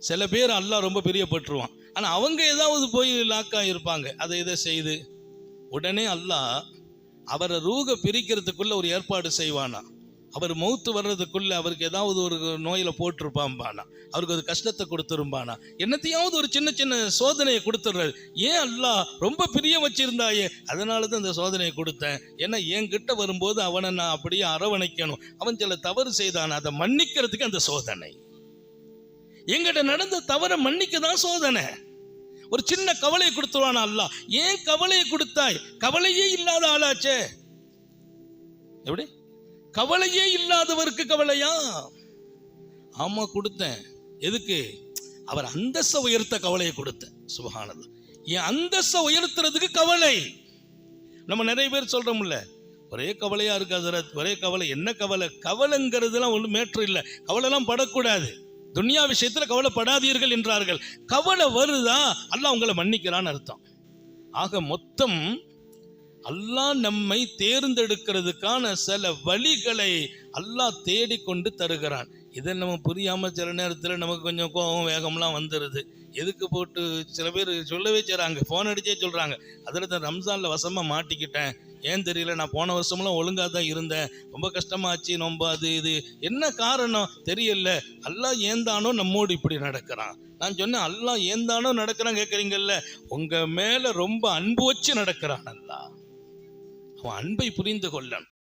சில பேர் அல்லாஹ் ரொம்ப பிரியப்பட்டுருவான். ஆனால் அவங்க ஏதாவது போய் லாக்காக இருப்பாங்க, அதை இதை செய்து உடனே அல்லாஹ் அவரை ரூக பிரிக்கிறதுக்குள்ள ஒரு ஏற்பாடு செய்வானா. அவர் மௌத்து வர்றதுக்குள்ள அவருக்கு ஏதாவது ஒரு நோயில போட்டிருப்பான்பானா, அவருக்கு ஒரு கஷ்டத்தை கொடுத்துருப்பானா, என்னத்தையாவது ஒரு சின்ன சின்ன சோதனையை கொடுத்துடுறாரு. ஏன் அல்லாஹ் ரொம்ப பிரிய வச்சிருந்தாயே, அதனால தான் இந்த சோதனையை கொடுத்தேன். ஏன்னா என்கிட்ட வரும்போது அவனை நான் அப்படியே அரவணைக்கணும். அவன் சில தவறு செய்தான், அதை மன்னிக்கிறதுக்கு அந்த சோதனை. எங்கிட்ட நடந்த தவறை மன்னிக்க தான் சோதனை. ஒரு சின்ன கவலையை கொடுத்துருவானா அல்லாஹ். ஏன் கவலையை கொடுத்தாய்? கவலையே இல்லாத ஆளாச்சே. எப்படி கவலையே இல்லாதவருக்கு கவலையா? ஆமா கொடுத்தேன். எதுக்கு? அவர் அந்தஸ்தை உயர்த்த கவலையை கொடுத்தேன். சுப்ஹானல்லாஹ். என் அந்தஸ்தை உயர்த்துறதுக்கு கவலை. நம்ம நிறைய பேர் சொல்றோம்ல, ஒரே கவலையா இருக்காது, ஒரே கவலை. என்ன கவலை? கவலைங்கிறதுலாம் ஒன்றும் மேட்ரு இல்லை. கவலைலாம் படக்கூடாது. துன்யா விஷயத்துல கவலைப்படாதீர்கள் என்றார்கள். கவலை வருதா, அல்லாஹ் உங்களை மன்னிக்கிறான்னு அர்த்தம். ஆக மொத்தம் அல்லாஹ் நம்மை தேர்ந்தெடுக்கிறதுக்கான சில வழிகளை அல்லாஹ் தேடிக்கொண்டு தருகிறான். இதை நம்ம புரியாம சில நேரத்தில் நமக்கு கொஞ்சம் கோபம் வேகம்லாம் வந்துடுது. எதுக்கு போட்டு சில பேர் சொல்லவே செய்கிறாங்க, ஃபோன் அடிச்சே சொல்கிறாங்க, அதில் தான் ரம்ஜானில் வசமாக மாட்டிக்கிட்டேன், ஏன் தெரியல, நான் போன வருஷமெல்லாம் ஒழுங்காக தான் இருந்தேன், ரொம்ப கஷ்டமாச்சு, நொம்ப அது இது, என்ன காரணம் தெரியல, அல்லாஹ் ஏந்தானோ நம்மோடு இப்படி நடக்கிறான். நான் சொன்னேன், அல்லாஹ் ஏந்தானோ நடக்கிறான் கேட்குறீங்கல்ல, உங்கள் மேலே ரொம்ப அன்பு வச்சு நடக்கிறான் அல்லாஹ். அவன் அன்பை புரிந்து கொள்ளணும்.